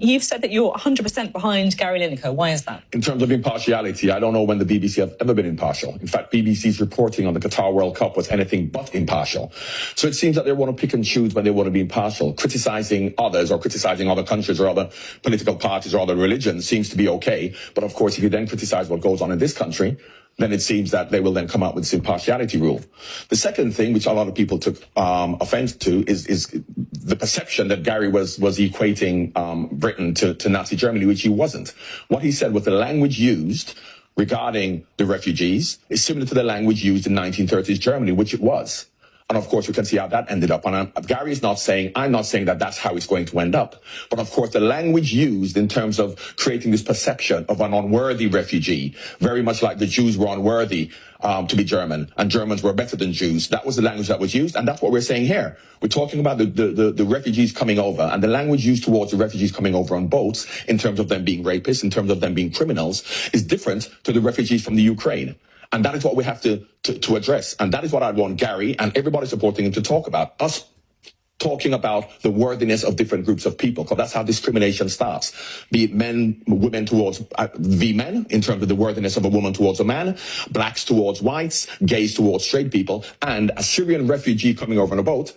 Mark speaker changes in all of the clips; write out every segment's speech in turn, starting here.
Speaker 1: You've said that you're 100% behind Gary Lineker. Why is that?
Speaker 2: In terms of impartiality, I don't know when the BBC has ever been impartial. In fact, BBC's reporting on the Qatar World Cup was anything but impartial. So it seems that they want to pick and choose when they want to be impartial. Criticizing others or criticizing other countries or other political parties or other religions seems to be okay. But of course, if you then criticize what goes on in this country, then it seems that they will then come out with this impartiality rule. The second thing, which a lot of people took offense to, is the perception that Gary was equating Britain to Nazi Germany, which he wasn't. What he said was the language used regarding the refugees is similar to the language used in 1930s Germany, which it was. And of course, you can see how that ended up. And Gary is not saying, I'm not saying that that's how it's going to end up. But of course, the language used in terms of creating this perception of an unworthy refugee, very much like the Jews were unworthy to be German and Germans were better than Jews. That was the language that was used. And that's what we're saying here. We're talking about the refugees coming over, and the language used towards the refugees coming over on boats in terms of them being rapists, in terms of them being criminals, is different to the refugees from the Ukraine. And that is what we have to address. And that is what I want Gary and everybody supporting him to talk about. Us talking about the worthiness of different groups of people, because that's how discrimination starts. Be it men, women towards the men, in terms of the worthiness of a woman towards a man, blacks towards whites, gays towards straight people, and a Syrian refugee coming over on a boat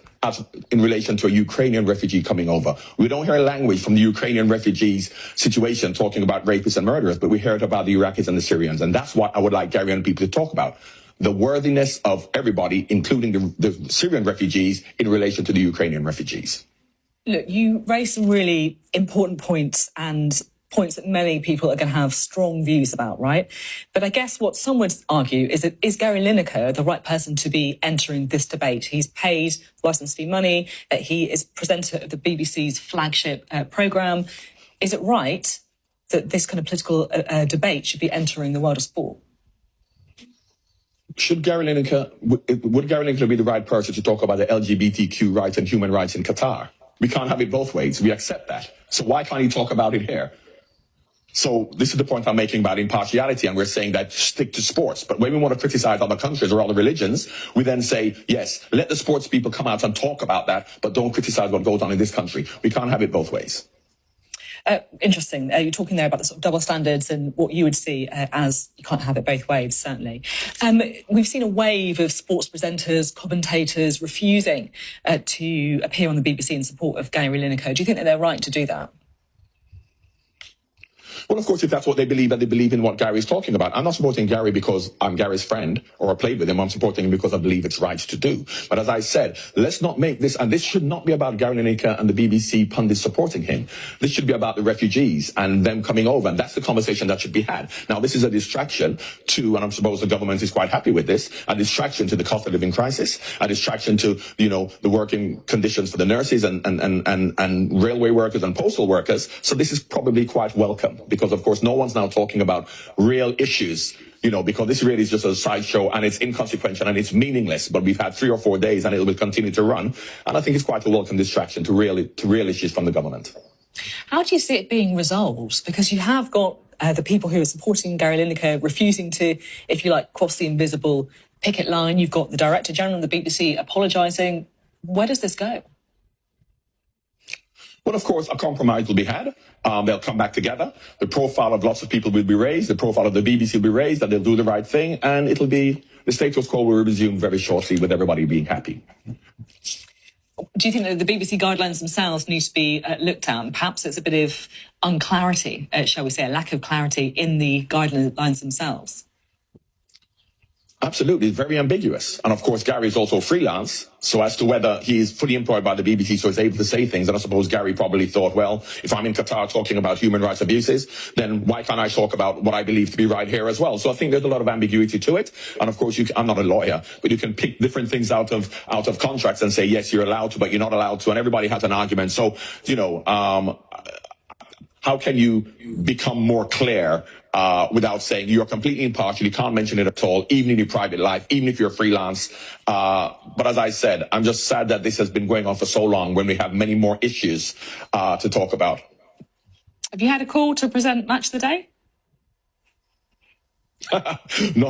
Speaker 2: in relation to a Ukrainian refugee coming over. We don't hear language from the Ukrainian refugees situation talking about rapists and murderers, but we hear it about the Iraqis and the Syrians. And that's what I would like Gary and people to talk about. The worthiness of everybody, including the Syrian refugees, in relation to the Ukrainian refugees.
Speaker 1: Look, you raised some really important points and points that many people are going to have strong views about, right? But I guess what some would argue is that is Gary Lineker the right person to be entering this debate? He's paid licence fee money, he is presenter of the BBC's flagship programme. Is it right that this kind of political debate should be entering the world of sport?
Speaker 2: Would Gary Lineker be the right person to talk about the LGBTQ rights and human rights in Qatar? We can't have it both ways. We accept that. So why can't he talk about it here? So this is the point I'm making about impartiality, and we're saying that stick to sports. But when we want to criticize other countries or other religions, we then say, yes, let the sports people come out and talk about that, but don't criticize what goes on in this country. We can't have it both ways.
Speaker 1: Interesting. You're talking there about the sort of double standards and what you would see as you can't have it both ways, certainly. We've seen a wave of sports presenters, commentators refusing to appear on the BBC in support of Gary Lineker. Do you think that they're right to do that?
Speaker 2: Well, of course, if that's what they believe, and they believe in what Gary's talking about. I'm not supporting Gary because I'm Gary's friend or I played with him. I'm supporting him because I believe it's right to do. But as I said, let's not make this, and this should not be about Gary Lineker and the BBC pundits supporting him. This should be about the refugees and them coming over. And that's the conversation that should be had. Now, this is a distraction to, and I suppose the government is quite happy with this, a distraction to the cost of living crisis, a distraction to, the working conditions for the nurses and railway workers and postal workers. So this is probably quite welcome. Because, of course, no one's now talking about real issues, because this really is just a sideshow and it's inconsequential and it's meaningless. But we've had 3 or 4 days and it will continue to run. And I think it's quite a welcome distraction to real issues from the government.
Speaker 1: How do you see it being resolved? Because you have got the people who are supporting Gary Lineker refusing to, if you like, cross the invisible picket line. You've got the Director General of the BBC apologising. Where does this go?
Speaker 2: Well, of course, a compromise will be had. They'll come back together. The profile of lots of people will be raised. The profile of the BBC will be raised, and they'll do the right thing. And the status quo will resume very shortly with everybody being happy.
Speaker 1: Do you think that the BBC guidelines themselves need to be looked at? Perhaps there's a bit of unclarity, shall we say, a lack of clarity in the guidelines themselves.
Speaker 2: Absolutely, it's very ambiguous. And of course, Gary is also freelance. So as to whether he is fully employed by the BBC, so he's able to say things, and I suppose Gary probably thought, well, if I'm in Qatar talking about human rights abuses, then why can't I talk about what I believe to be right here as well? So I think there's a lot of ambiguity to it. And of course, I'm not a lawyer, but you can pick different things out of contracts and say, yes, you're allowed to, but you're not allowed to. And everybody has an argument. So, how can you become more clear without saying you're completely impartial, you can't mention it at all, even in your private life, even if you're freelance. But as I said, I'm just sad that this has been going on for so long when we have many more issues to talk about.
Speaker 1: Have you had a call to present Match of the Day?
Speaker 2: No.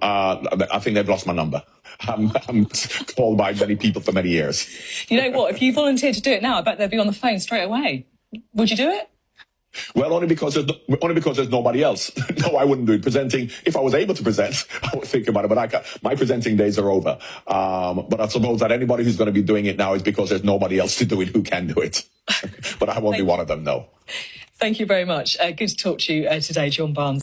Speaker 2: I think they've lost my number. I'm called by many people for many years.
Speaker 1: You know what? If you volunteered to do it now, I bet they'd be on the phone straight away. Would you do it?
Speaker 2: Well, only because there's nobody else. No, I wouldn't do it. Presenting, if I was able to present, I would think about it. But my presenting days are over. But I suppose that anybody who's going to be doing it now is because there's nobody else to do it who can do it. But I won't be one of them. No.
Speaker 1: Thank you very much. Good to talk to you today, John Barnes.